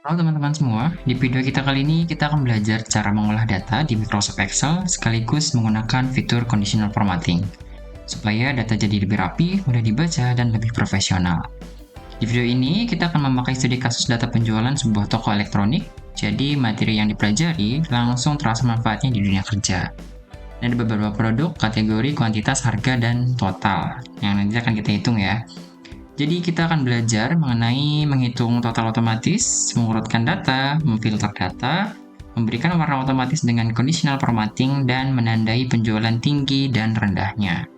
Halo teman-teman semua, di video kita kali ini kita akan belajar cara mengolah data di Microsoft Excel sekaligus menggunakan fitur conditional formatting supaya data jadi lebih rapi, mudah dibaca, dan lebih profesional. Di video ini kita akan memakai studi kasus data penjualan sebuah toko elektronik, jadi materi yang dipelajari langsung terasa manfaatnya di dunia kerja. Ada beberapa produk, kategori, kuantitas, harga, dan total yang nanti akan kita hitung ya. Jadi kita akan belajar mengenai menghitung total otomatis, mengurutkan data, memfilter data, memberikan warna otomatis dengan conditional formatting, dan menandai penjualan tinggi dan rendahnya.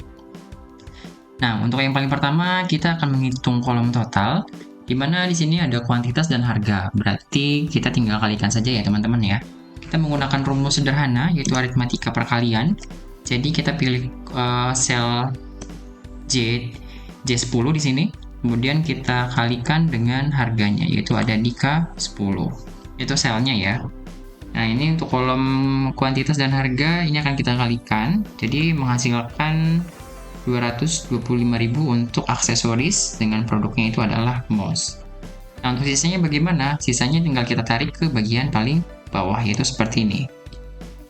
Nah, untuk yang paling pertama kita akan menghitung kolom total, di mana di sini ada kuantitas dan harga. Berarti kita tinggal kalikan saja ya teman-teman ya. Kita menggunakan rumus sederhana yaitu aritmatika perkalian. Jadi kita pilih sel J10 di sini. Kemudian kita kalikan dengan harganya, yaitu ada di K10. Itu selnya ya. Nah, ini untuk kolom kuantitas dan harga, ini akan kita kalikan. Jadi menghasilkan 225.000 untuk aksesoris dengan produknya itu adalah mouse. Nah, untuk sisanya bagaimana? Sisanya tinggal kita tarik ke bagian paling bawah, yaitu seperti ini.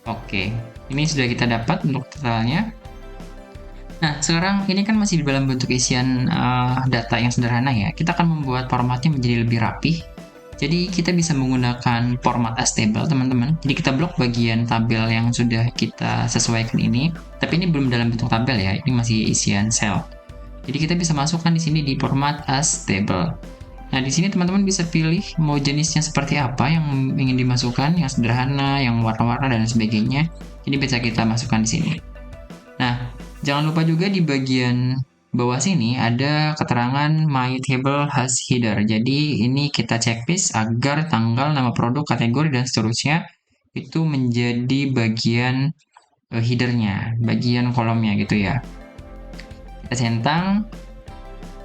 Oke, ini sudah kita dapat untuk totalnya. Nah, sekarang ini kan masih di dalam bentuk isian data yang sederhana ya. Kita akan membuat formatnya menjadi lebih rapih. Jadi kita bisa menggunakan format as table, teman-teman. Jadi kita blok bagian tabel yang sudah kita sesuaikan ini. Tapi ini belum dalam bentuk tabel ya, ini masih isian cell. Jadi kita bisa masukkan di sini di format as table. Nah, di sini teman-teman bisa pilih mau jenisnya seperti apa yang ingin dimasukkan, yang sederhana, yang warna-warna dan sebagainya. Ini bisa kita masukkan di sini. Nah, jangan lupa juga di bagian bawah sini ada keterangan My Table has header. Jadi ini kita checklist agar tanggal, nama produk, kategori, dan seterusnya itu menjadi bagian headernya, bagian kolomnya gitu ya. Kita centang.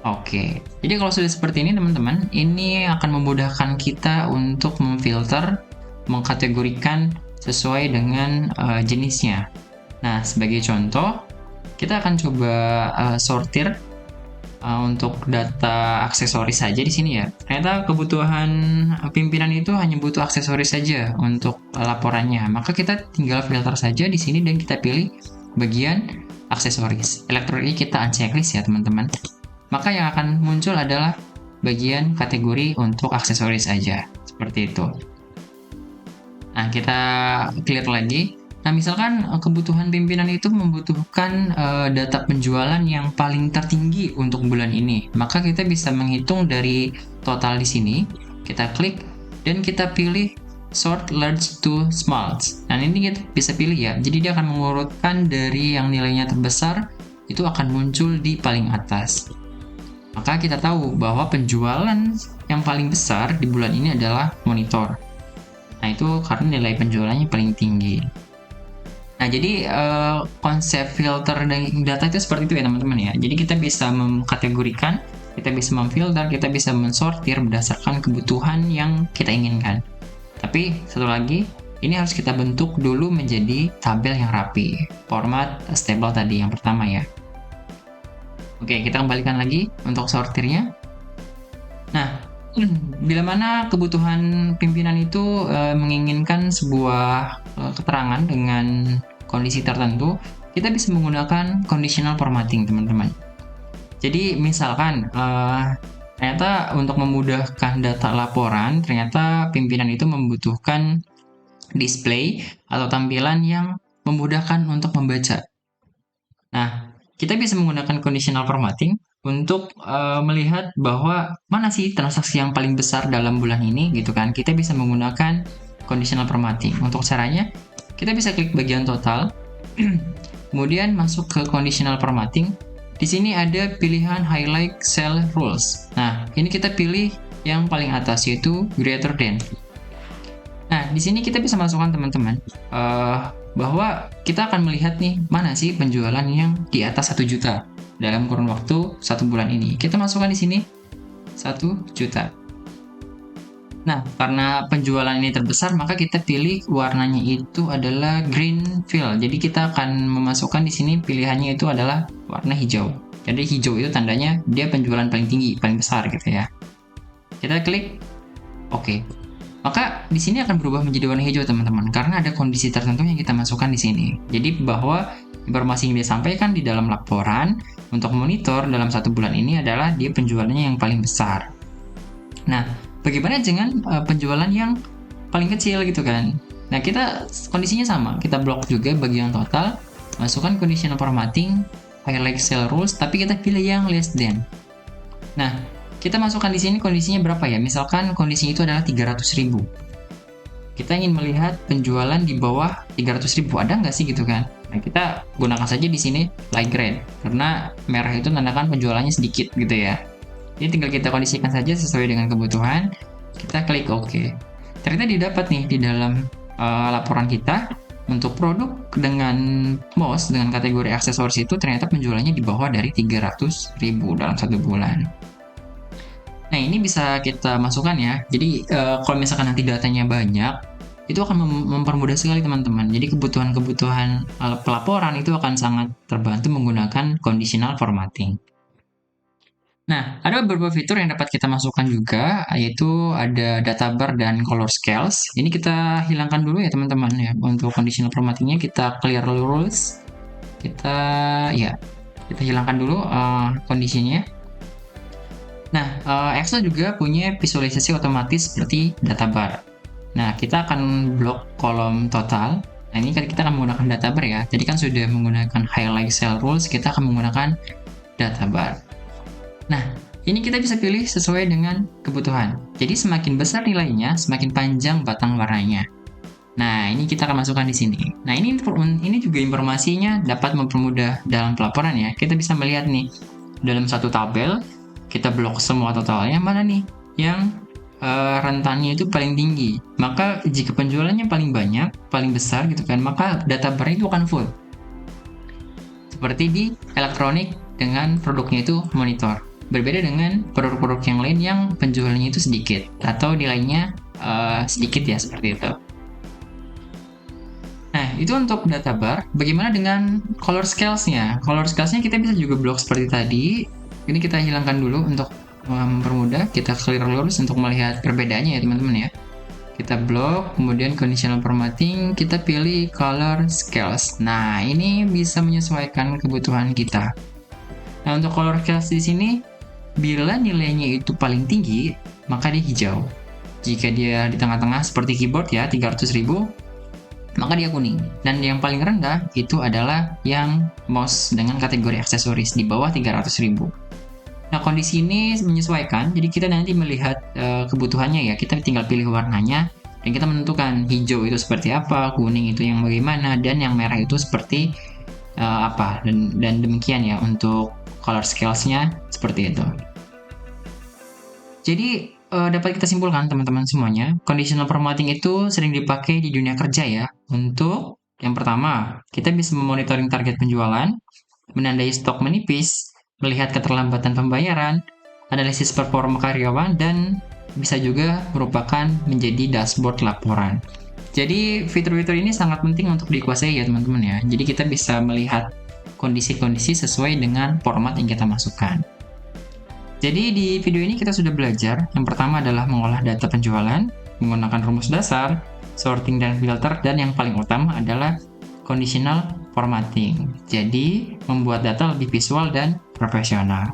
Oke, jadi kalau sudah seperti ini teman-teman, ini akan memudahkan kita untuk memfilter, mengkategorikan sesuai dengan jenisnya. Nah, sebagai contoh, kita akan coba sortir untuk data aksesoris saja di sini ya. Ternyata kebutuhan pimpinan itu hanya butuh aksesoris saja untuk laporannya. Maka kita tinggal filter saja di sini dan kita pilih bagian aksesoris. Elektronik kita unchecklist ya teman-teman. Maka yang akan muncul adalah bagian kategori untuk aksesoris saja. Seperti itu. Nah, kita clear lagi. Nah, misalkan kebutuhan pimpinan itu membutuhkan data penjualan yang paling tertinggi untuk bulan ini, maka kita bisa menghitung dari total di sini. Kita klik dan kita pilih sort large to small. Nah, ini kita bisa pilih ya. Jadi dia akan mengurutkan dari yang nilainya terbesar itu akan muncul di paling atas. Maka kita tahu bahwa penjualan yang paling besar di bulan ini adalah monitor. Nah, itu karena nilai penjualannya paling tinggi. Nah, jadi konsep filter data itu seperti itu ya teman-teman ya. Jadi kita bisa mengkategorikan, kita bisa memfilter, kita bisa mensortir berdasarkan kebutuhan yang kita inginkan. Tapi satu lagi, ini harus kita bentuk dulu menjadi tabel yang rapi. Format stable tadi yang pertama ya. Oke, kita kembalikan lagi untuk sortirnya. Nah, bila mana kebutuhan pimpinan itu menginginkan sebuah keterangan dengan kondisi tertentu, kita bisa menggunakan conditional formatting, teman-teman. Jadi, misalkan ternyata untuk memudahkan data laporan, ternyata pimpinan itu membutuhkan display atau tampilan yang memudahkan untuk membaca. Nah, kita bisa menggunakan conditional formatting untuk melihat bahwa mana sih transaksi yang paling besar dalam bulan ini gitu kan. Kita bisa menggunakan conditional formatting. Untuk caranya, kita bisa klik bagian total, kemudian masuk ke conditional formatting. Di sini ada pilihan highlight cell rules. Nah, ini kita pilih yang paling atas yaitu greater than. Nah, di sini kita bisa masukkan teman-teman bahwa kita akan melihat nih mana sih penjualan yang di atas 1 juta dalam kurun waktu 1 bulan ini. Kita masukkan di sini 1 juta. Nah, karena penjualan ini terbesar, maka kita pilih warnanya itu adalah green fill. Jadi kita akan memasukkan di sini pilihannya itu adalah warna hijau. Jadi hijau itu tandanya dia penjualan paling tinggi, paling besar gitu ya. Kita klik OK. Maka di sini akan berubah menjadi warna hijau teman-teman, karena ada kondisi tertentu yang kita masukkan di sini. Jadi bahwa informasi yang disampaikan di dalam laporan untuk monitor dalam 1 bulan ini adalah dia penjualannya yang paling besar. Nah, bagaimana dengan penjualan yang paling kecil gitu kan? Nah, kita kondisinya sama, kita blok juga bagian total, masukkan conditional formatting, highlight sell rules, tapi kita pilih yang less than. Nah, kita masukkan di sini kondisinya berapa ya? Misalkan kondisinya itu adalah 300.000. Kita ingin melihat penjualan di bawah 300.000, ada nggak sih gitu kan? Nah, kita gunakan saja di sini light green, karena merah itu menandakan penjualannya sedikit gitu ya. Jadi tinggal kita kondisikan saja sesuai dengan kebutuhan, kita klik OK. Ternyata didapat nih di dalam laporan kita, untuk produk dengan mouse dengan kategori aksesoris itu ternyata penjualannya di bawah dari 300.000 dalam 1 bulan. Nah, ini bisa kita masukkan ya. Jadi, kalau misalkan nanti datanya banyak, itu akan mempermudah sekali teman-teman. Jadi, kebutuhan-kebutuhan pelaporan itu akan sangat terbantu menggunakan conditional formatting. Nah, ada beberapa fitur yang dapat kita masukkan juga, yaitu ada data bar dan color scales. Ini kita hilangkan dulu ya teman-teman ya. Untuk conditional formattingnya kita clear rules. Kita hilangkan dulu kondisinya. Nah, Excel juga punya visualisasi otomatis seperti data bar. Nah, kita akan blok kolom total. Nah, ini kan kita akan menggunakan data bar ya. Jadi kan sudah menggunakan highlight cell rules, kita akan menggunakan data bar. Nah, ini kita bisa pilih sesuai dengan kebutuhan. Jadi semakin besar nilainya, semakin panjang batang warnanya. Nah, ini kita akan masukkan di sini. Nah, ini juga informasinya dapat mempermudah dalam pelaporan ya. Kita bisa melihat nih, dalam satu tabel, kita blok semua totalnya, mana nih yang rentannya itu paling tinggi. Maka jika penjualannya paling banyak, paling besar gitu kan, maka data bar itu akan full. Seperti di elektronik dengan produknya itu monitor. Berbeda dengan produk-produk yang lain yang penjualannya itu sedikit atau nilainya sedikit ya, seperti itu. Nah, itu untuk data bar. Bagaimana dengan color scales-nya? Color scales-nya kita bisa juga blok seperti tadi. Ini kita hilangkan dulu untuk mempermudah. Kita clear rules untuk melihat perbedaannya ya teman-teman ya. Kita blok, kemudian conditional formatting, kita pilih color scales. Nah, ini bisa menyesuaikan kebutuhan kita. Nah, untuk color scales di sini, bila nilainya itu paling tinggi, maka dia hijau. Jika dia di tengah-tengah seperti keyboard ya, 300.000, maka dia kuning. Dan yang paling rendah itu adalah yang mouse dengan kategori aksesoris di bawah 300.000. Nah, kondisi ini menyesuaikan, jadi kita nanti melihat kebutuhannya ya, kita tinggal pilih warnanya, dan kita menentukan hijau itu seperti apa, kuning itu yang bagaimana, dan yang merah itu seperti apa, dan demikian ya untuk color scales-nya seperti itu. Jadi, dapat kita simpulkan teman-teman semuanya, conditional formatting itu sering dipakai di dunia kerja ya, untuk yang pertama, kita bisa memonitoring target penjualan, menandai stok menipis, melihat keterlambatan pembayaran, analisis performa karyawan, dan bisa juga merupakan menjadi dashboard laporan. Jadi fitur-fitur ini sangat penting untuk dikuasai ya teman-teman ya. Jadi kita bisa melihat kondisi-kondisi sesuai dengan format yang kita masukkan. Jadi di video ini kita sudah belajar. Yang pertama adalah mengolah data penjualan, menggunakan rumus dasar, sorting dan filter, dan yang paling utama adalah conditional formatting. Jadi, membuat data lebih visual dan profesional.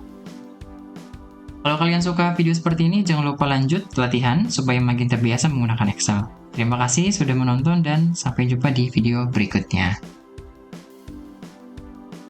Kalau kalian suka video seperti ini, jangan lupa lanjut latihan supaya makin terbiasa menggunakan Excel. Terima kasih sudah menonton dan sampai jumpa di video berikutnya.